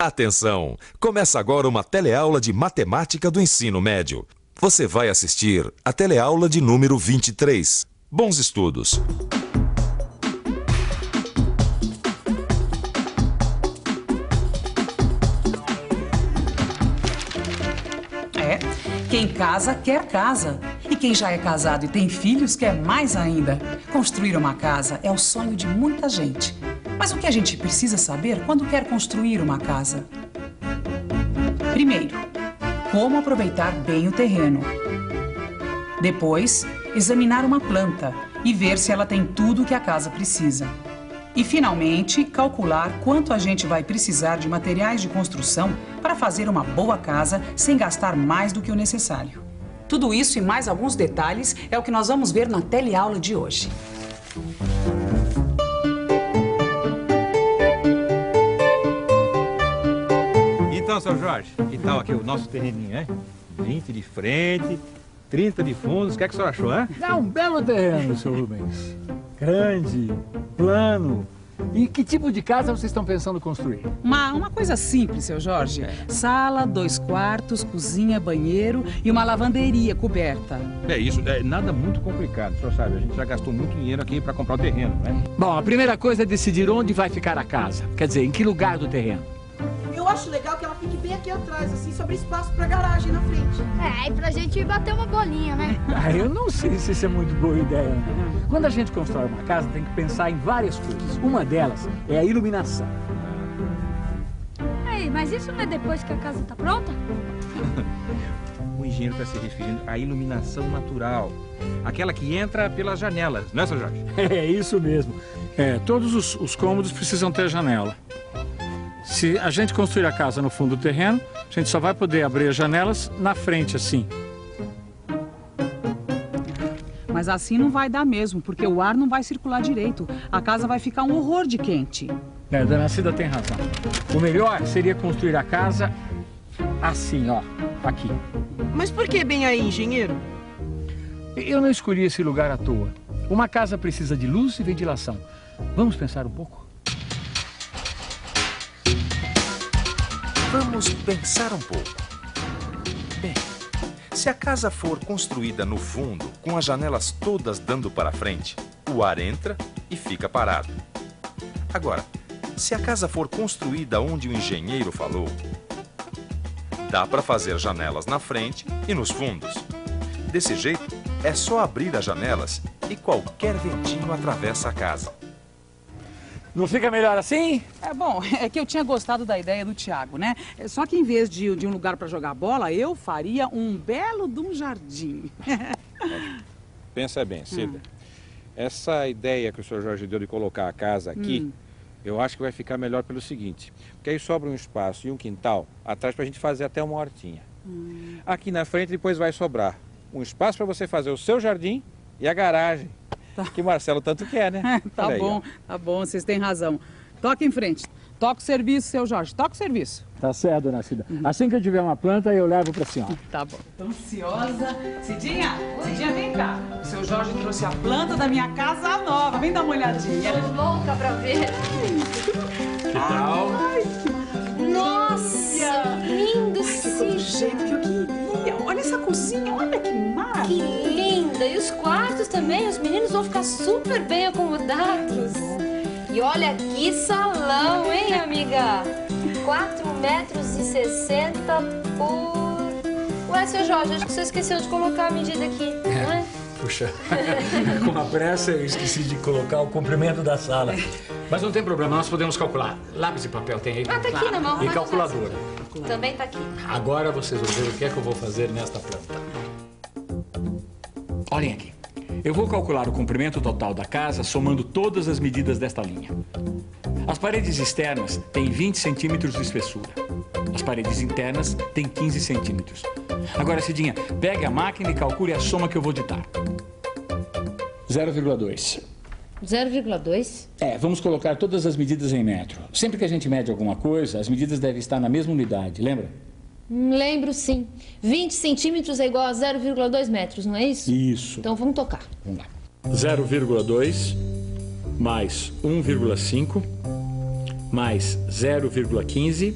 Atenção! Começa agora uma teleaula de matemática do ensino médio. Você vai assistir a teleaula de número 23. Bons estudos! Quem casa, quer casa. E quem já é casado e tem filhos, quer mais ainda. Construir uma casa é o sonho de muita gente. Mas o que a gente precisa saber quando quer construir uma casa? Primeiro, como aproveitar bem o terreno. Depois, examinar uma planta e ver se ela tem tudo o que a casa precisa. E, finalmente, calcular quanto a gente vai precisar de materiais de construção para fazer uma boa casa sem gastar mais do que o necessário. Tudo isso e mais alguns detalhes é o que nós vamos ver na teleaula de hoje. Então, seu Jorge, que tal aqui o nosso terreninho, né? 20 de frente, 30 de fundos, o que é que o senhor achou, hein? É um belo terreno, seu Rubens. Grande, plano. E que tipo de casa vocês estão pensando construir? Uma coisa simples, seu Jorge. Sala, 2 quartos, cozinha, banheiro e uma lavanderia coberta. É isso, nada muito complicado, o senhor sabe, a gente já gastou muito dinheiro aqui para comprar o terreno, né? Bom, a primeira coisa é decidir onde vai ficar a casa. Quer dizer, em que lugar do terreno. Eu acho legal que ela fique bem aqui atrás, assim, sobre espaço pra garagem na frente. E pra gente bater uma bolinha, né? Eu não sei se isso é muito boa ideia, não. Quando a gente constrói uma casa, tem que pensar em várias coisas. Uma delas é a iluminação. Mas isso não é depois que a casa tá pronta? O engenheiro está se referindo à iluminação natural. Aquela que entra pelas janelas, não é, seu Jorge? É isso mesmo. Todos os cômodos precisam ter janela. Se a gente construir a casa no fundo do terreno, a gente só vai poder abrir as janelas na frente, assim. Mas assim não vai dar mesmo, porque o ar não vai circular direito. A casa vai ficar um horror de quente. Dona Cida tem razão. O melhor seria construir a casa assim, ó, aqui. Mas por que bem aí, engenheiro? Eu não escolhi esse lugar à toa. Uma casa precisa de luz e ventilação. Vamos pensar um pouco? Vamos pensar um pouco. Bem, se a casa for construída no fundo, com as janelas todas dando para frente, o ar entra e fica parado. Agora, se a casa for construída onde o engenheiro falou, dá para fazer janelas na frente e nos fundos. Desse jeito, é só abrir as janelas e qualquer ventinho atravessa a casa. Não fica melhor assim? Bom, é que eu tinha gostado da ideia do Thiago, né? Só que em vez de um lugar para jogar bola, eu faria um belo de um jardim. Pensa bem, Cida. Essa ideia que o senhor Jorge deu de colocar a casa aqui, eu acho que vai ficar melhor pelo seguinte. Porque aí sobra um espaço e um quintal atrás para a gente fazer até uma hortinha. Aqui na frente depois vai sobrar um espaço para você fazer o seu jardim e a garagem. Que o Marcelo tanto quer, né? Tá bom, vocês têm razão. Toca em frente. Toca o serviço, seu Jorge. Toca o serviço. Tá certo, dona Cida. Assim que eu tiver uma planta, eu levo pra senhora. Tá bom. Tô ansiosa. Cidinha, vem cá. O seu Jorge trouxe a planta da minha casa nova. Vem dar uma olhadinha. Tô louca pra ver. Que tal? Nossa, lindo, Ficou do jeito que eu queria. Olha essa cozinha, olha que maravilha. Que linda. E os quartos também, os meninos vão ficar super bem acomodados. E olha que salão, hein, amiga? 4,60 m por... Ué, seu Jorge, acho que você esqueceu de colocar a medida aqui, não é? Puxa, com a pressa eu esqueci de colocar o comprimento da sala. Mas não tem problema, nós podemos calcular. Lápis e papel tem aí? Tá aqui na mão. E calculadora. Também tá aqui. Agora vocês vão ver o que é que eu vou fazer nesta planta. Olhem aqui. Eu vou calcular o comprimento total da casa somando todas as medidas desta linha. As paredes externas têm 20 centímetros de espessura. As paredes internas têm 15 centímetros. Agora, Cidinha, pegue a máquina e calcule a soma que eu vou ditar. 0,2. 0,2? Vamos colocar todas as medidas em metro. Sempre que a gente mede alguma coisa, as medidas devem estar na mesma unidade, lembra? Lembro, sim. 20 centímetros é igual a 0,2 metros, não é isso? Isso. Então vamos tocar. Vamos lá. 0,2 mais 1,5 mais 0,15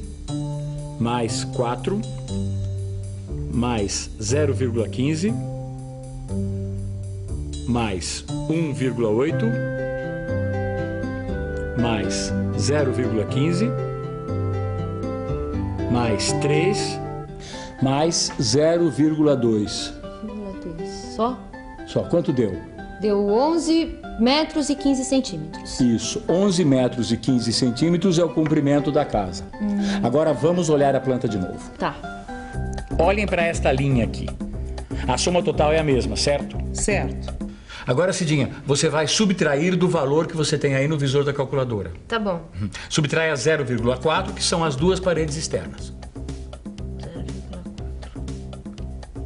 mais 4, mais 0,15, mais 1,8, mais 0,15, mais 3, mais 0,2. Só? Só, quanto deu? Deu 11 metros e 15 centímetros. Isso, 11 metros e 15 centímetros é o comprimento da casa. Agora vamos olhar a planta de novo. Tá. Olhem para esta linha aqui. A soma total é a mesma, certo? Certo. Agora, Cidinha, você vai subtrair do valor que você tem aí no visor da calculadora. Tá bom. Subtraia 0,4, que são as duas paredes externas.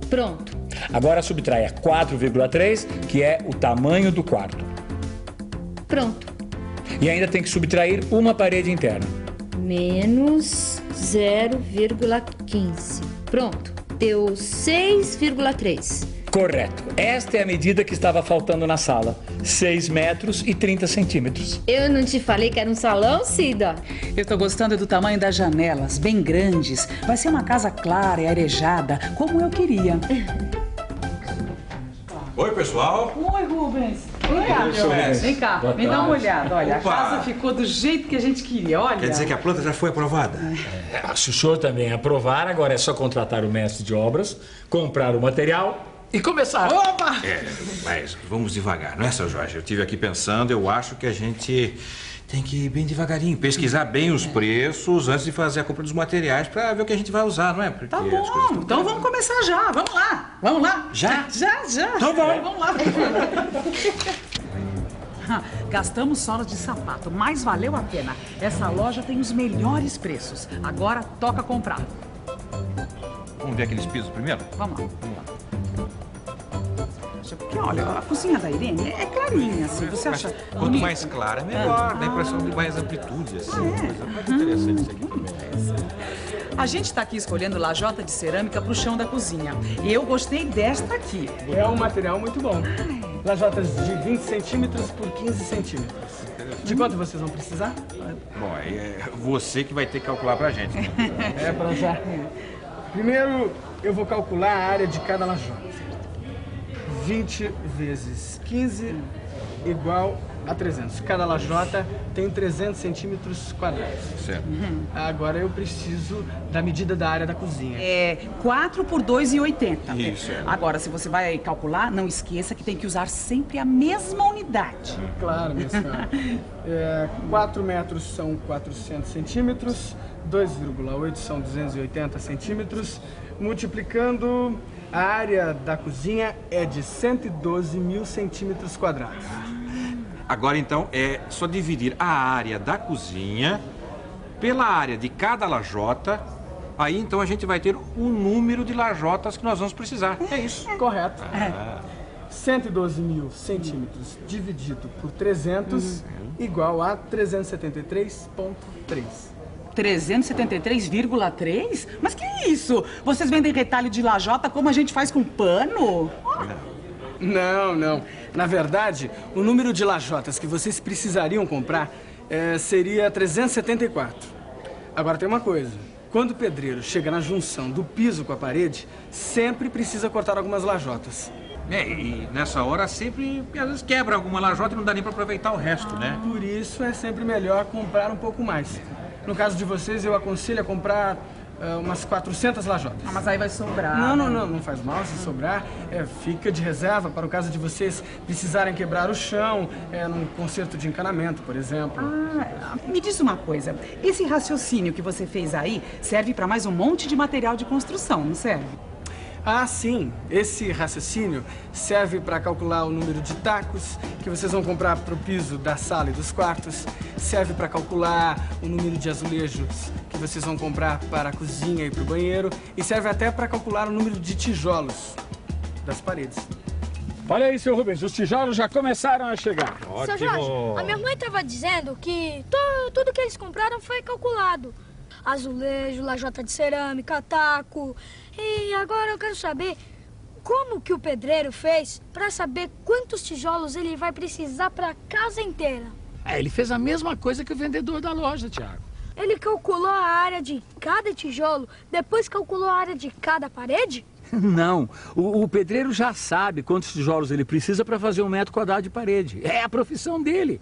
Pronto. Agora subtraia 4,3, que é o tamanho do quarto. Pronto. E ainda tem que subtrair uma parede interna. Menos 0,15. Pronto. Deu 6,3. Correto. Esta é a medida que estava faltando na sala. 6 metros e 30 centímetros. Eu não te falei que era um salão, Cida? Eu tô gostando do tamanho das janelas, bem grandes. Vai ser uma casa clara e arejada, como eu queria. Oi, pessoal. Oi, Rubens. Vem cá, seu Rubens. Vem cá, Boa me dá uma tarde. olhada. Olha, Opa. a casa ficou do jeito que a gente queria, olha. Quer dizer que a planta já foi aprovada? Se o senhor também aprovar, agora é só contratar o mestre de obras, comprar o material e começar. Opa! Mas vamos devagar, não é, seu Jorge? Eu estive aqui pensando, eu acho que a gente tem que ir bem devagarinho, pesquisar bem os preços antes de fazer a compra dos materiais para ver o que a gente vai usar, não é? Porque Tá as coisas bom, estão então vamos começar já. Vamos lá, vamos lá. Já? Já. Então vai. Vamos lá. Gastamos solas de sapato, mas valeu a pena. Essa loja tem os melhores preços. Agora toca comprar. Vamos ver aqueles pisos primeiro? Vamos lá. Porque, olha, a cozinha da Irene é clarinha, assim. Você acha Quanto bonita? mais clara, melhor. Dá a impressão de mais amplitude, assim. Coisa muito interessante isso aqui também. A gente está aqui escolhendo lajota de cerâmica para o chão da cozinha. Eu gostei desta aqui. É um material muito bom. Lajotas de 20 centímetros por 15 centímetros. De quanto vocês vão precisar? Bom, é você que vai ter que calcular pra gente. É para já. Primeiro, eu vou calcular a área de cada lajota. 20 vezes 15 igual a 300. Cada lajota tem 300 centímetros quadrados. Certo. Agora eu preciso da medida da área da cozinha. É 4 por 2,80. Isso. Agora, se você vai calcular, não esqueça que tem que usar sempre a mesma unidade. Claro, minha senhora. 4 metros são 400 centímetros, 2,8 são 280 centímetros. Multiplicando, a área da cozinha é de 112 mil centímetros quadrados. Agora, então, é só dividir a área da cozinha pela área de cada lajota. Aí, então, a gente vai ter o número de lajotas que nós vamos precisar. É isso. Correto. 112 mil centímetros dividido por 300 igual a 373,3. 373,3? Mas que isso? Vocês vendem retalho de lajota como a gente faz com pano? Não. Na verdade, o número de lajotas que vocês precisariam comprar seria 374. Agora tem uma coisa. Quando o pedreiro chega na junção do piso com a parede, sempre precisa cortar algumas lajotas. E nessa hora sempre, às vezes, quebra alguma lajota e não dá nem para aproveitar o resto, né? Por isso é sempre melhor comprar um pouco mais. No caso de vocês, eu aconselho a comprar umas 400 lajotas. Ah, mas aí vai sobrar. Não faz mal se sobrar. Fica de reserva para o caso de vocês precisarem quebrar o chão, num conserto de encanamento, por exemplo. Me diz uma coisa. Esse raciocínio que você fez aí serve para mais um monte de material de construção, não serve? Sim. Esse raciocínio serve para calcular o número de tacos que vocês vão comprar para o piso da sala e dos quartos. Serve para calcular o número de azulejos que vocês vão comprar para a cozinha e para o banheiro. E serve até para calcular o número de tijolos das paredes. Olha aí, seu Rubens, os tijolos já começaram a chegar. Seu Jorge, a minha mãe estava dizendo que tudo que eles compraram foi calculado. Azulejo, lajota de cerâmica, taco. E agora eu quero saber como que o pedreiro fez para saber quantos tijolos ele vai precisar para a casa inteira. Ele fez a mesma coisa que o vendedor da loja, Tiago. ele calculou a área de cada tijolo, depois calculou a área de cada parede? Não, o pedreiro já sabe quantos tijolos ele precisa para fazer 1 metro quadrado de parede. É a profissão dele.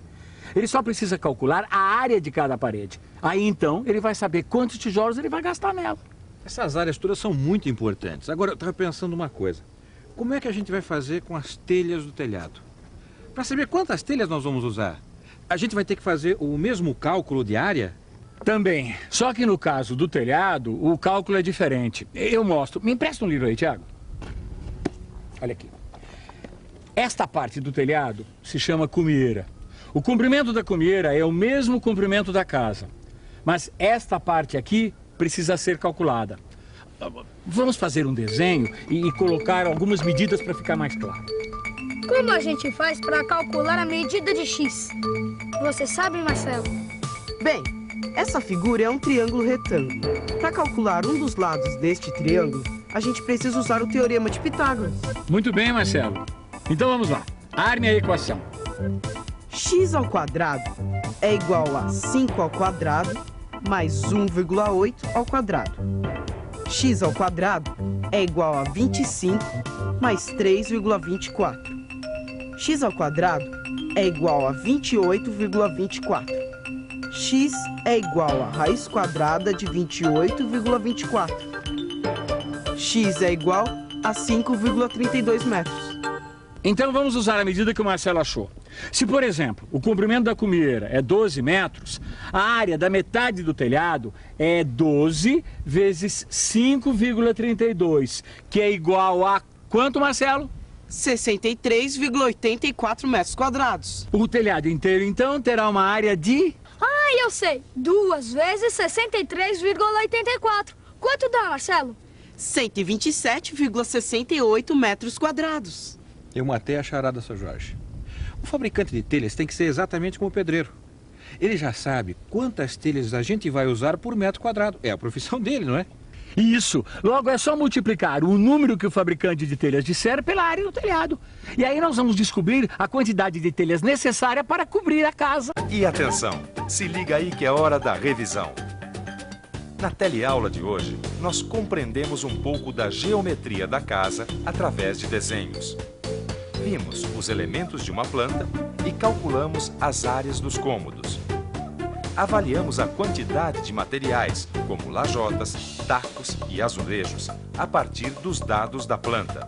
Ele só precisa calcular a área de cada parede. Aí então ele vai saber quantos tijolos ele vai gastar nela. Essas áreas todas são muito importantes. Agora, eu estava pensando uma coisa. Como é que a gente vai fazer com as telhas do telhado? Para saber quantas telhas nós vamos usar, a gente vai ter que fazer o mesmo cálculo de área? Também. Só que no caso do telhado, o cálculo é diferente. Eu mostro. Me empresta um livro aí, Tiago. Olha aqui. Esta parte do telhado se chama cumieira. O comprimento da cumieira é o mesmo comprimento da casa. Mas esta parte aqui precisa ser calculada. Vamos fazer um desenho e colocar algumas medidas para ficar mais claro. Como a gente faz para calcular a medida de X? Você sabe, Marcelo? Bem, essa figura é um triângulo retângulo. Para calcular um dos lados deste triângulo, a gente precisa usar o teorema de Pitágoras. Muito bem, Marcelo. Então vamos lá. Arme a equação. X ao quadrado é igual a 5 ao quadrado mais 1,8 ao quadrado. X ao quadrado é igual a 25 mais 3,24. X ao quadrado é igual a 28,24. X é igual a raiz quadrada de 28,24. X é igual a 5,32 metros. Então vamos usar a medida que o Marcelo achou. Se, por exemplo, o comprimento da cumieira é 12 metros, a área da metade do telhado é 12 vezes 5,32, que é igual a quanto, Marcelo? 63,84 metros quadrados. O telhado inteiro, então, terá uma área de... Ah, eu sei! 2 vezes 63,84. Quanto dá, Marcelo? 127,68 metros quadrados. Eu matei a charada, seu Jorge. O fabricante de telhas tem que ser exatamente como o pedreiro. Ele já sabe quantas telhas a gente vai usar por metro quadrado. É a profissão dele, não é? Isso. Logo é só multiplicar o número que o fabricante de telhas disser pela área do telhado. E aí nós vamos descobrir a quantidade de telhas necessária para cobrir a casa. E atenção, se liga aí que é hora da revisão. Na teleaula de hoje, nós compreendemos um pouco da geometria da casa através de desenhos. Vimos os elementos de uma planta e calculamos as áreas dos cômodos. Avaliamos a quantidade de materiais, como lajotas, tacos e azulejos, a partir dos dados da planta.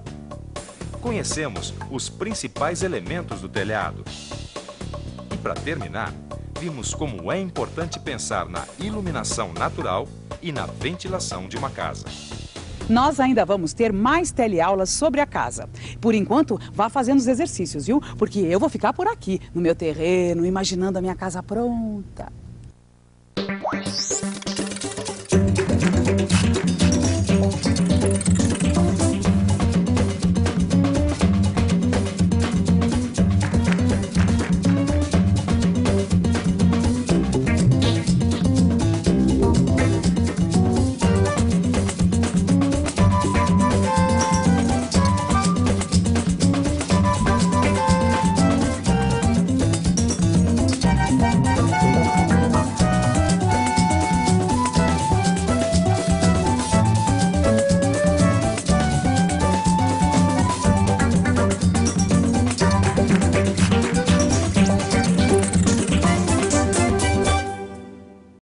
Conhecemos os principais elementos do telhado. E para terminar, vimos como é importante pensar na iluminação natural e na ventilação de uma casa. Nós ainda vamos ter mais teleaulas sobre a casa. Por enquanto, vá fazendo os exercícios, viu? Porque eu vou ficar por aqui, no meu terreno, imaginando a minha casa pronta.